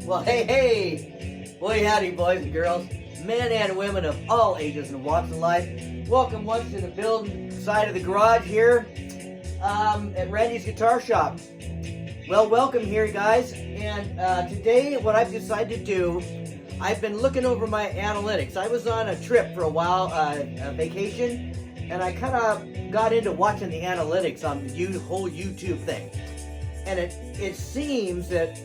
Well, hey, boy howdy, boys and girls, men and women of all ages and walks of life. Welcome once to the building side of the garage here at Randy's Guitar Shop. Well, welcome here, guys. And today, what I've decided to do, I've been looking over my analytics. I was on a trip for a while, a vacation, and I kind of got into watching the analytics on the whole YouTube thing. And it seems that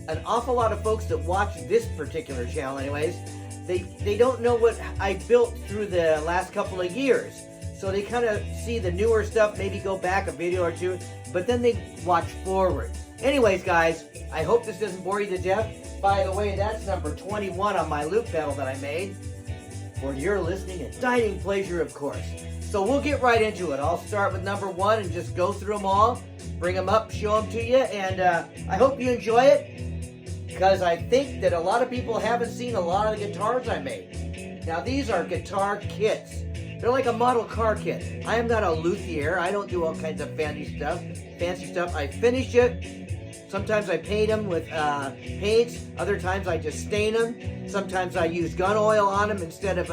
an awful lot of folks that watch this particular channel anyways, they don't know what I built through the last couple of years. So they kind of see the newer stuff, maybe go back a video or two, but then they watch forward. Anyways, guys, I hope this doesn't bore you to death. By the way, that's number 21 on my loop pedal that I made for your listening and dining pleasure, of course. So we'll get right into it. I'll start with number 1 and just go through them all, bring them up, show them to you, and I hope you enjoy it, because I think that a lot of people haven't seen a lot of the guitars I made. Now, these are guitar kits. They're like a model car kit. I am not a luthier. I don't do all kinds of fancy stuff. I finish it. Sometimes I paint them with paints. Other times I just stain them. Sometimes I use gun oil on them instead of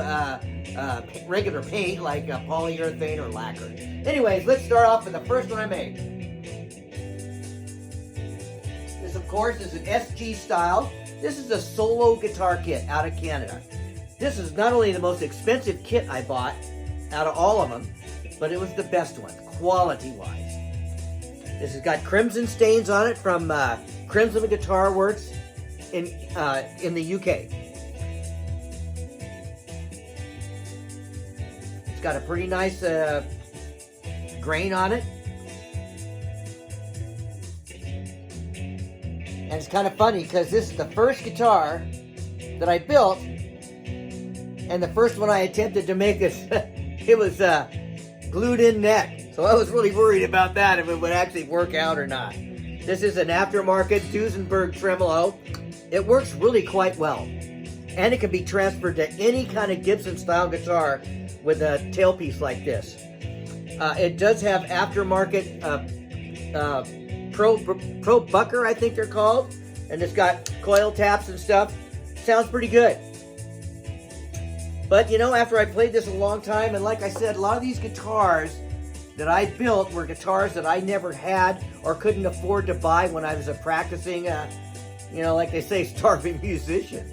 regular paint like polyurethane or lacquer. Anyways, let's start off with the first one I made. This, of course, is an SG style. This is a solo guitar kit out of Canada. This is not only the most expensive kit I bought out of all of them, but it was the best one, quality-wise. This has got crimson stains on it from Crimson Guitar Works in the UK. It's got a pretty nice grain on it. And it's kind of funny because this is the first guitar that I built, and the first one I attempted to make it was glued in neck. So I was really worried about that, if it would actually work out or not. This is an aftermarket Duesenberg tremolo. It works really quite well. And it can be transferred to any kind of Gibson style guitar with a tailpiece like this. It does have aftermarket Pro Bucker, I think they're called. And it's got coil taps and stuff. Sounds pretty good. But, you know, after I played this a long time, and like I said, a lot of these guitars that I built were guitars that I never had or couldn't afford to buy when I was a practicing, you know, like they say, starving musician.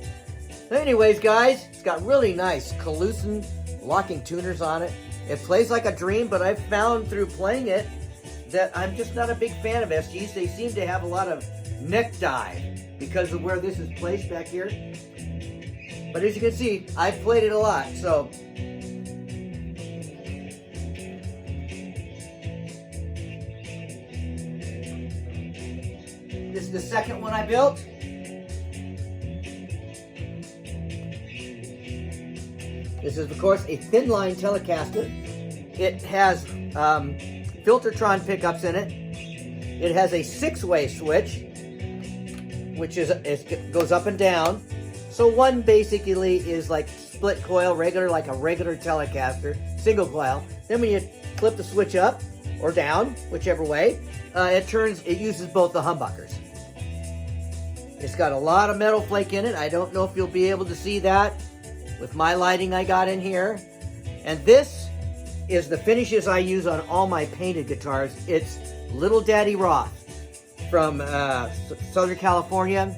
Anyways, guys, it's got really nice Calusin locking tuners on it. It plays like a dream, but I've found through playing it that I'm just not a big fan of SGs. They seem to have a lot of neck dive because of where this is placed back here. But as you can see, I've played it a lot, so. This is the second one I built. This is, of course, a thin line Telecaster. It has Filtertron pickups in it. It has a 6-way switch, which goes up and down. So one basically is like split coil, like a regular Telecaster, single coil. Then when you flip the switch up or down, whichever way, it uses both the humbuckers. It's got a lot of metal flake in it. I don't know if you'll be able to see that with my lighting I got in here. And this is the finishes I use on all my painted guitars. It's Little Daddy Roth from Southern California.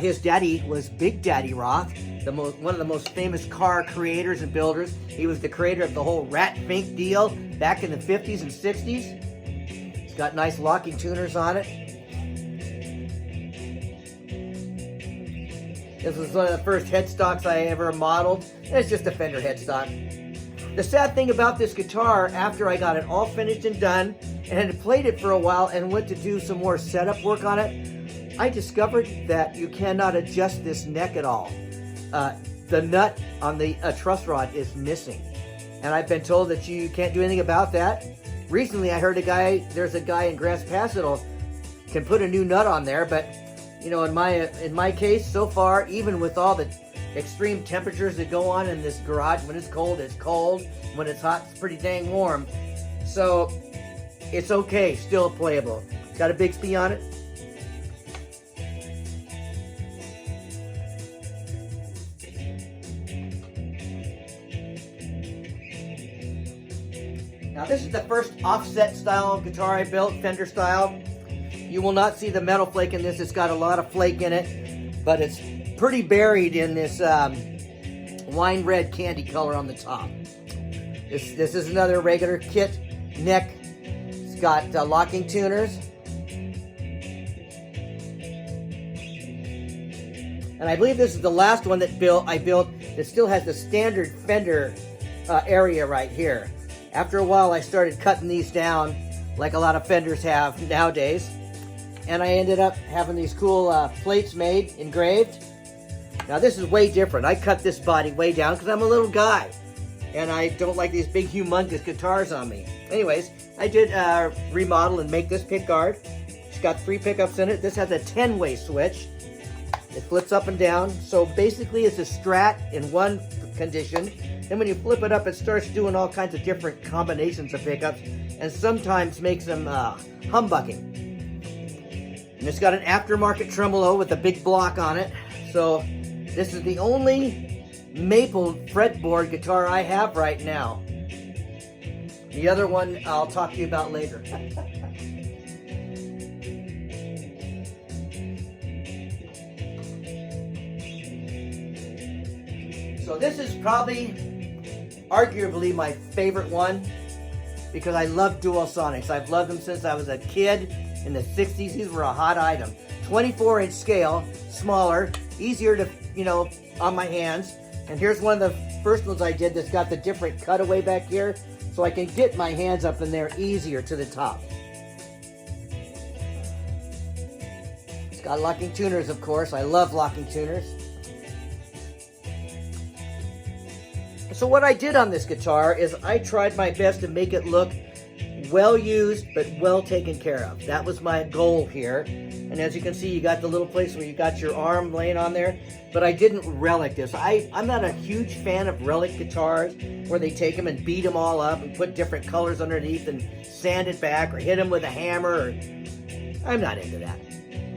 His daddy was Big Daddy Roth, one of the most famous car creators and builders. He was the creator of the whole Rat Fink deal back in the 50s and 60s. It's got nice locking tuners on it. This was one of the first headstocks I ever modeled. It's just a Fender headstock. The sad thing about this guitar, after I got it all finished and done, and had played it for a while and went to do some more setup work on it, I discovered that you cannot adjust this neck at all. The nut on the truss rod is missing. And I've been told that you can't do anything about that. Recently I heard there's a guy in Grass Pass that'll can put a new nut on there, but you know, in my case so far, even with all the extreme temperatures that go on in this garage, when it's cold, when it's hot, it's pretty dang warm. So it's okay, still playable. Got a Bixby on it. Now this is the first offset style guitar I built, Fender style. You will not see the metal flake in this. It's got a lot of flake in it, but it's pretty buried in this wine red candy color on the top. This is another regular kit neck. It's got locking tuners. And I believe this is the last one that I built that still has the standard Fender area right here. After a while, I started cutting these down like a lot of Fenders have nowadays. And I ended up having these cool plates made, engraved. Now this is way different. I cut this body way down because I'm a little guy. And I don't like these big humongous guitars on me. Anyways, I did remodel and make this pick guard. It's got 3 pickups in it. This has a 10-way switch. It flips up and down. So basically it's a Strat in one condition. Then when you flip it up, it starts doing all kinds of different combinations of pickups and sometimes makes them humbucking. And it's got an aftermarket tremolo with a big block on it. So this is the only maple fretboard guitar I have right now. The other one I'll talk to you about later. So this is probably, arguably, my favorite one because I love dual sonics. I've loved them since I was a kid in the 60s. These were a hot item. 24-inch scale, smaller, easier to, on my hands. And here's one of the first ones I did that's got the different cutaway back here, so I can get my hands up in there easier to the top. It's got locking tuners, of course. I love locking tuners. So what I did on this guitar is I tried my best to make it look well used but well taken care of. That was my goal here. And as you can see, you got the little place where you got your arm laying on there, but I didn't relic this. I'm not a huge fan of relic guitars where they take them and beat them all up and put different colors underneath and sand it back or hit them with a hammer. I'm not into that.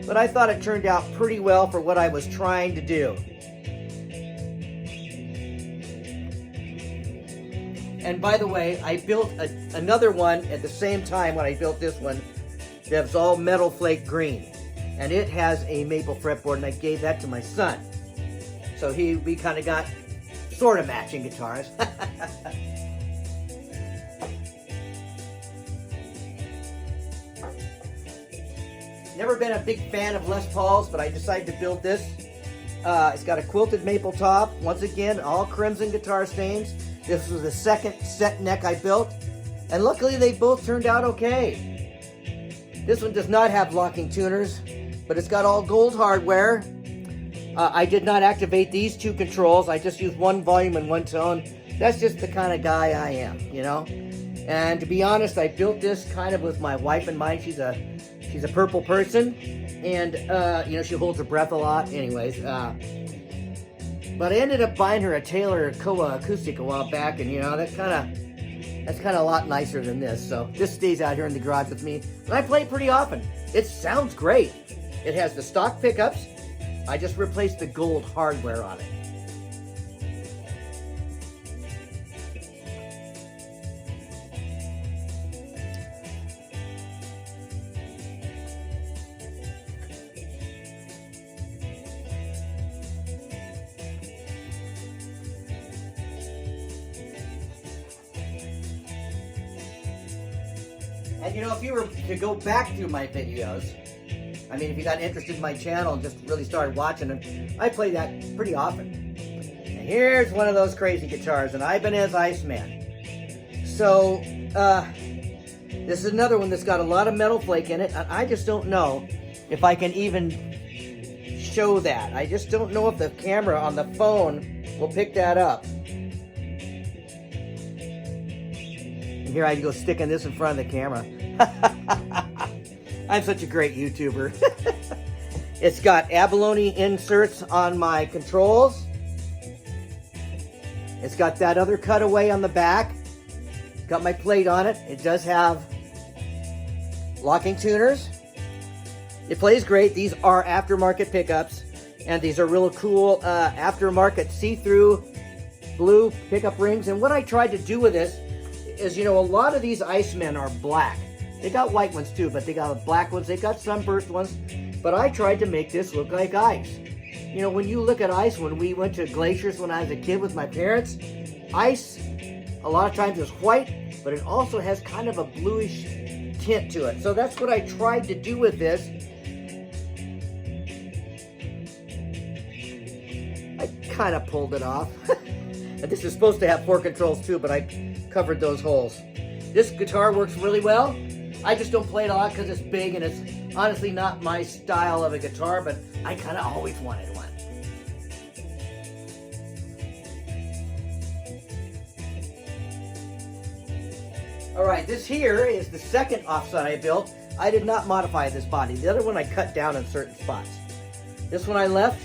But I thought it turned out pretty well for what I was trying to do. And by the way, I built another one at the same time when I built this one that was all metal flake green. And it has a maple fretboard, and I gave that to my son. So we kind of got sort of matching guitars. Never been a big fan of Les Pauls, but I decided to build this. It's got a quilted maple top. Once again, all crimson guitar stains. This was the second set neck I built, and luckily they both turned out okay. This one does not have locking tuners, but it's got all gold hardware. I did not activate these 2 controls. I just used 1 volume and 1 tone. That's just the kind of guy I am, And to be honest, I built this kind of with my wife in mind. She's a purple person, and she holds her breath a lot. Anyways, but I ended up buying her a Taylor Koa acoustic a while back, and that's kind of a lot nicer than this. So this stays out here in the garage with me, and I play it pretty often. It sounds great. It has the stock pickups. I just replaced the gold hardware on it. And if you were to go back through my videos, if you got interested in my channel and just really started watching them, I play that pretty often. And here's one of those crazy guitars, an Ibanez Iceman. So, this is another one that's got a lot of metal flake in it, and I just don't know if I can even show that. I just don't know if the camera on the phone will pick that up. And here I go sticking this in front of the camera. I'm such a great YouTuber. It's got abalone inserts on my controls. It's got that other cutaway on the back. Got my plate on it. It does have locking tuners. It plays great. These are aftermarket pickups, and these are real cool aftermarket see-through blue pickup rings. And what I tried to do with this is, you know, a lot of these Icemen are black. They got white ones too, but they got black ones. They got sunburst ones. But I tried to make this look like ice. You know, when you look at ice, when we went to glaciers when I was a kid with my parents, ice a lot of times is white, but it also has kind of a bluish tint to it. So that's what I tried to do with this. I kind of pulled it off. And this is supposed to have 4 controls too, but I covered those holes. This guitar works really well. I just don't play it a lot because it's big and it's honestly not my style of a guitar, but I kind of always wanted one. All right, this here is the second offset I built. I did not modify this body. The other one I cut down in certain spots. This one I left.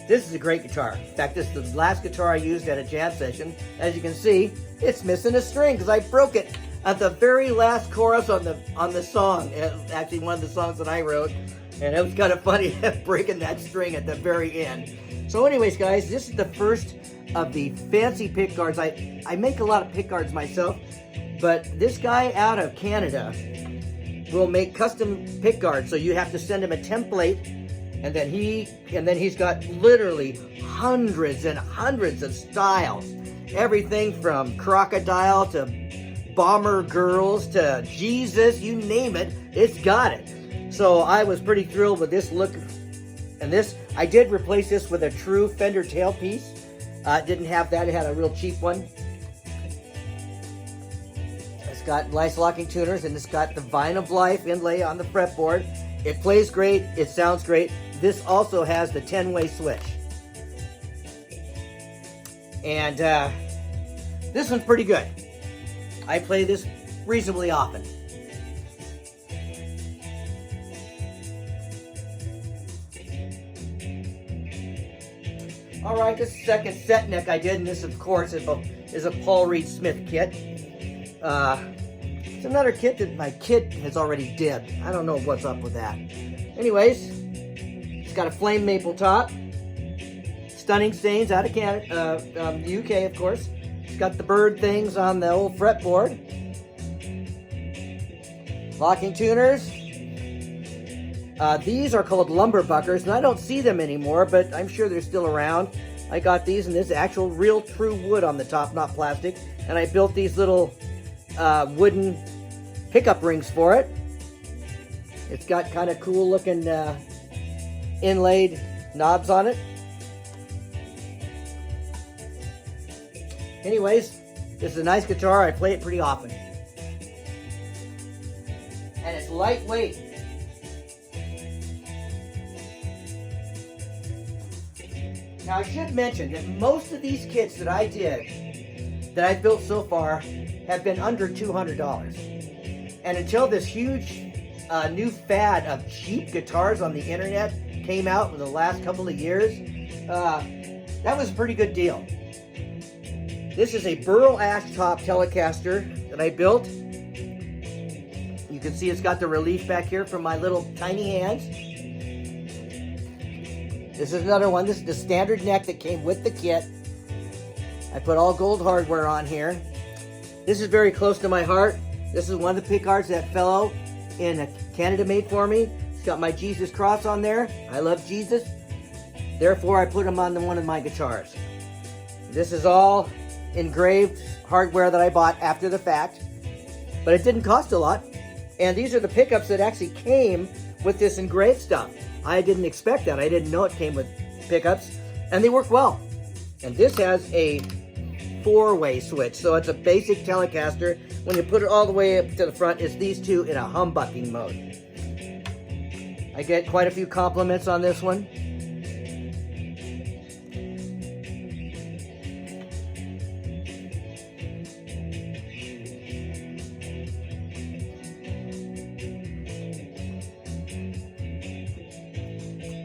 This is a great guitar. In fact, this is the last guitar I used at a jam session. As you can see, it's missing a string because I broke it at the very last chorus on the song. It's actually one of the songs that I wrote, and it was kind of funny breaking that string at the very end. So anyways, guys, this is the first of the fancy pick guards. I make a lot of pick guards myself, but this guy out of Canada will make custom pick guards. So you have to send him a template, and then he's got literally hundreds and hundreds of styles. Everything from crocodile to bomber girls to Jesus, you name it, it's got it. So I was pretty thrilled with this look. And this, I did replace this with a true Fender tailpiece. Didn't have that, it had a real cheap one. It's got nice locking tuners, and it's got the Vine of Life inlay on the fretboard. It plays great, it sounds great. This also has the 10-way switch. And this one's pretty good. I play this reasonably often. All right, this second set neck I did, and this, of course, is a Paul Reed Smith kit. It's another kit that my kid has already dibbed. I don't know what's up with that. Anyways, it's got a flame maple top. Stunning stains out of Canada, the UK, of course. It's got the bird things on the old fretboard. Locking tuners. These are called lumberbuckers, and I don't see them anymore, but I'm sure they're still around. I got these, and this is actual real true wood on the top, not plastic. And I built these little wooden pickup rings for it. It's got kind of cool looking inlaid knobs on it. Anyways, this is a nice guitar. I play it pretty often. And it's lightweight. Now I should mention that most of these kits that I did, that I've built so far, have been under $200. And until this huge new fad of cheap guitars on the internet came out in the last couple of years, that was a pretty good deal. This is a Burl ash top telecaster that I built. You can see it's got the relief back here from my little tiny hands. This is another one. This is the standard neck that came with the kit. I put all gold hardware on here. This is very close to my heart. This is one of the pick guards that fellow in Canada made for me. It's got my Jesus cross on there. I love Jesus. Therefore, I put him on one of my guitars. This is all engraved hardware that I bought after the fact, but it didn't cost a lot. And these are the pickups that actually came with this engraved stuff. I didn't expect that. I didn't know it came with pickups, and they work well. And this has a 4-way switch, so it's a basic telecaster. When you put it all the way up to the front, it's these two in a humbucking mode. I get quite a few compliments on this one.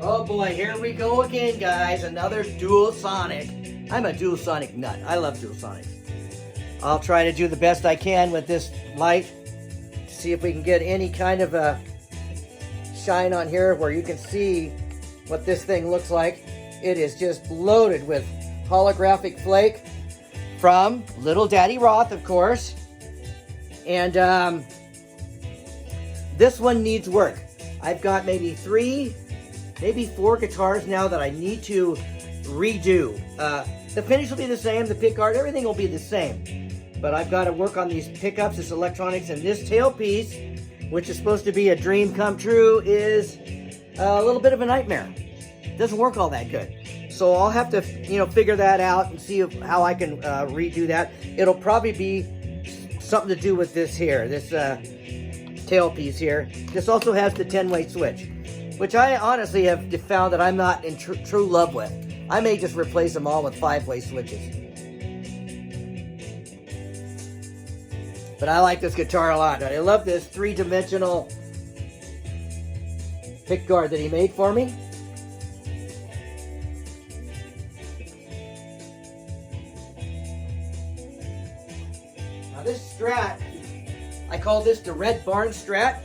Oh boy, here we go again, guys. Another dual sonic. I'm a dual sonic nut. I love dual sonics. I'll try to do the best I can with this light to see if we can get any kind of a shine on here where you can see what this thing looks like. It is just loaded with holographic flake from Little Daddy Roth, of course. And this one needs work. I've got maybe 3, maybe 4 guitars now that I need to redo. The finish will be the same, the pickguard, everything will be the same. But I've got to work on these pickups, this electronics, and this tailpiece, which is supposed to be a dream come true, is a little bit of a nightmare. It doesn't work all that good. So I'll have to, figure that out and see how I can redo that. It'll probably be something to do with this here, this tailpiece here. This also has the 10-way switch, which I honestly have found that I'm not in true love with. I may just replace them all with 5-way switches. But I like this guitar a lot. I love this 3-dimensional pickguard that he made for me. Now this Strat, I call this the Red Barn Strat.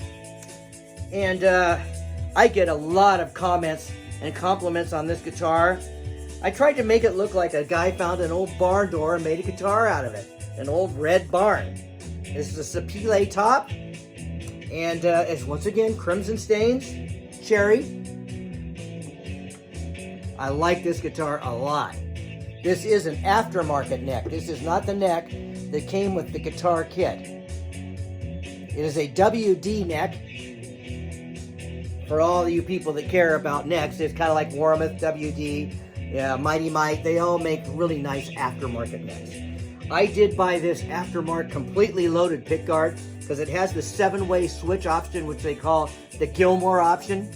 And I get a lot of comments and compliments on this guitar. I tried to make it look like a guy found an old barn door and made a guitar out of it. An old red barn. This is a Sapele top. And it's once again crimson stains, cherry. I like this guitar a lot. This is an aftermarket neck. This is not the neck that came with the guitar kit. It is a WD neck. For all of you people that care about necks, it's kind of like Warmoth, WD, Mighty Mite. They all make really nice aftermarket necks. I did buy this aftermarket completely loaded pickguard because it has the 7-way switch option, which they call the Gilmore option.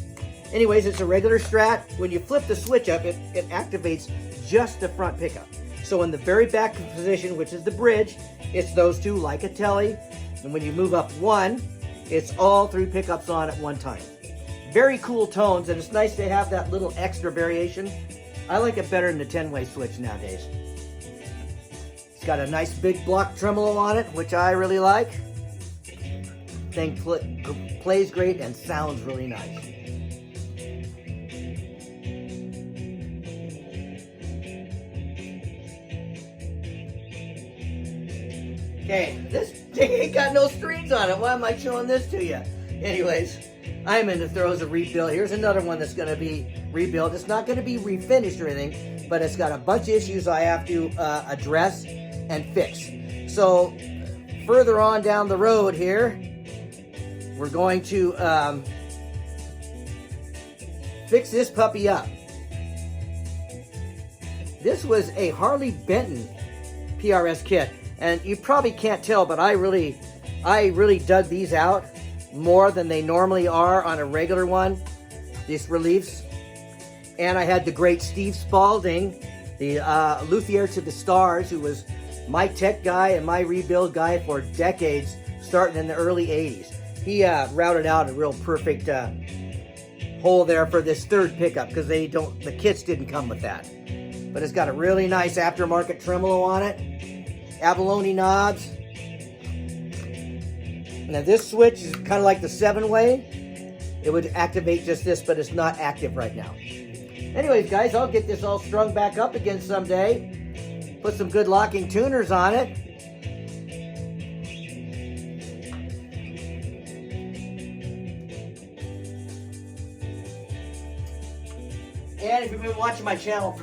Anyways, it's a regular Strat. When you flip the switch up, it activates just the front pickup. So in the very back position, which is the bridge, it's those two like a Tele. And when you move up one, it's all 3 pickups on at one time. Very cool tones, and it's nice to have that little extra variation. I like it better than the 10-way switch nowadays. It's got a nice big block tremolo on it, which I really like. Thing plays great and sounds really nice. Okay, this thing ain't got no strings on it. Why am I showing this to you? Anyways, I'm in the throes of rebuild. Here's another one that's going to be rebuilt. It's not going to be refinished or anything, but it's got a bunch of issues I have to address and fix. So further on down the road here, we're going to fix this puppy up. This was a Harley Benton PRS kit, and you probably can't tell, but I really dug these out more than they normally are on a regular one, these reliefs. And I had the great Steve Spalding, the luthier to the stars, who was my tech guy and my rebuild guy for decades, starting in the early 80s. He routed out a real perfect hole there for this 3rd pickup, because the kits didn't come with that. But it's got a really nice aftermarket tremolo on it, abalone knobs. Now this switch is kind of like the 7-way. It would activate just this, but it's not active right now. Anyways, guys, I'll get this all strung back up again someday. Put some good locking tuners on it. And if you've been watching my channel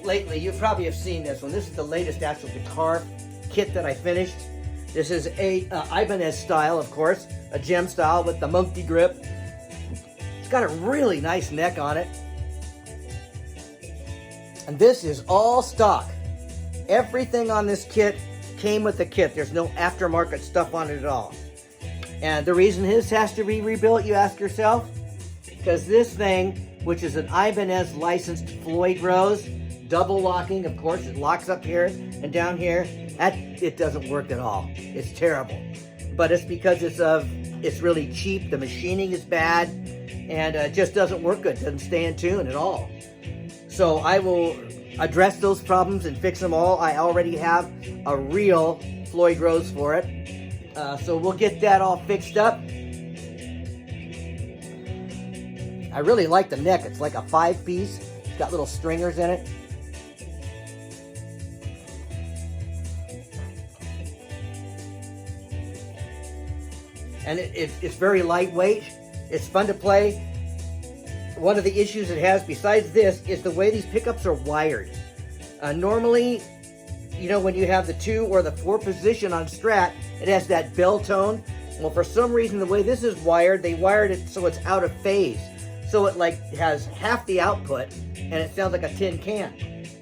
lately, you probably have seen this one. This is the latest actual guitar kit that I finished. This is a Ibanez style, of course, a gem style with the monkey grip. It's got a really nice neck on it. And this is all stock. Everything on this kit came with the kit. There's no aftermarket stuff on it at all. And the reason this has to be rebuilt, you ask yourself? Because this thing, which is an Ibanez licensed Floyd Rose, double locking, of course, it locks up here and down here. It doesn't work at all. It's terrible. But it's because it's really cheap, the machining is bad, and it just doesn't work good. It doesn't stay in tune at all. So I will address those problems and fix them all. I already have a real Floyd Rose for it. So we'll get that all fixed up. I really like the neck. It's like a 5-piece. It's got little stringers in it. and it's very lightweight. It's fun to play. One of the issues it has besides this is the way these pickups are wired. Normally, you know, when you have the 2 or the 4 position on Strat, it has that bell tone. Well, for some reason, the way this is wired, they wired it so it's out of phase. So it like has half the output, and it sounds like a tin can.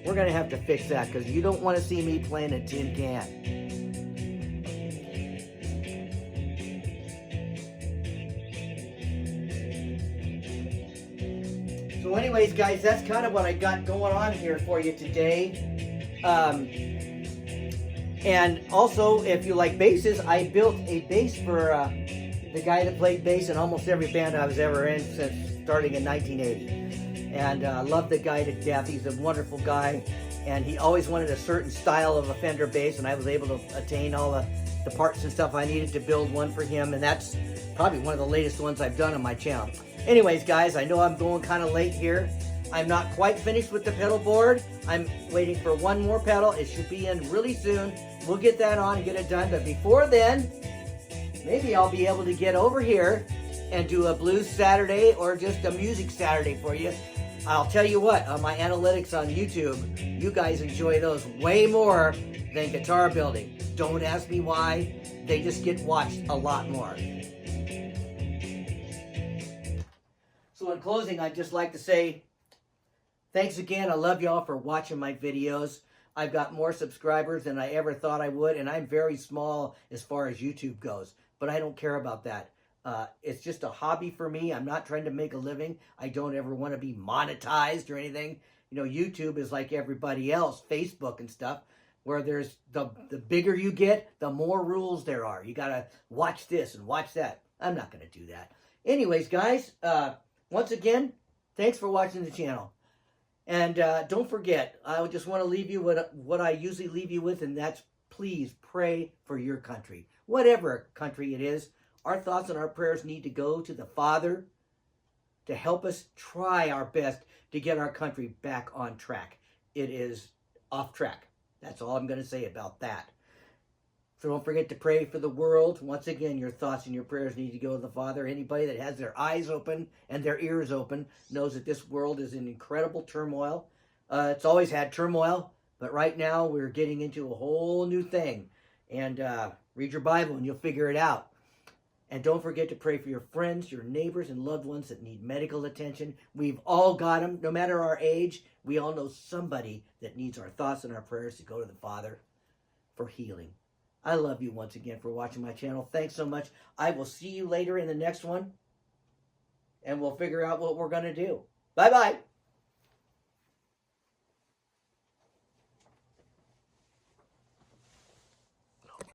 We're gonna have to fix that because you don't want to see me playing a tin can. So anyways, guys, that's kind of what I got going on here for you today. And also, if you like basses, I built a bass for the guy that played bass in almost every band I was ever in since starting in 1980. And I love the guy to death. He's a wonderful guy. And he always wanted a certain style of a Fender bass, and I was able to attain all the parts and stuff I needed to build one for him. And that's probably one of the latest ones I've done on my channel. Anyways, guys, I know I'm going kind of late here. I'm not quite finished with the pedal board. I'm waiting for one more pedal. It should be in really soon. We'll get that on and get it done. But before then, maybe I'll be able to get over here and do a blues Saturday or just a music Saturday for you. I'll tell you what, on my analytics on YouTube, you guys enjoy those way more than guitar building. Don't ask me why. They just get watched a lot more. So in closing, I'd just like to say, thanks again. I love y'all for watching my videos. I've got more subscribers than I ever thought I would, and I'm very small as far as YouTube goes, but I don't care about that. It's just a hobby for me. I'm not trying to make a living. I don't ever want to be monetized or anything. You know, YouTube is like everybody else, Facebook and stuff, where there's the bigger you get, the more rules there are. You got to watch this and watch that. I'm not going to do that. Anyways, guys, once again, thanks for watching the channel. And don't forget, I just want to leave you what I usually leave you with, and that's please pray for your country. Whatever country it is, our thoughts and our prayers need to go to the Father to help us try our best to get our country back on track. It is off track. That's all I'm going to say about that. So don't forget to pray for the world. Once again, your thoughts and your prayers need to go to the Father. Anybody that has their eyes open and their ears open knows that this world is in incredible turmoil. It's always had turmoil, but right now we're getting into a whole new thing. And read your Bible and you'll figure it out. And don't forget to pray for your friends, your neighbors, and loved ones that need medical attention. We've all got them, no matter our age. We all know somebody that needs our thoughts and our prayers to go to the Father for healing. I love you once again for watching my channel. Thanks so much. I will see you later in the next one, and we'll figure out what we're going to do. Bye-bye.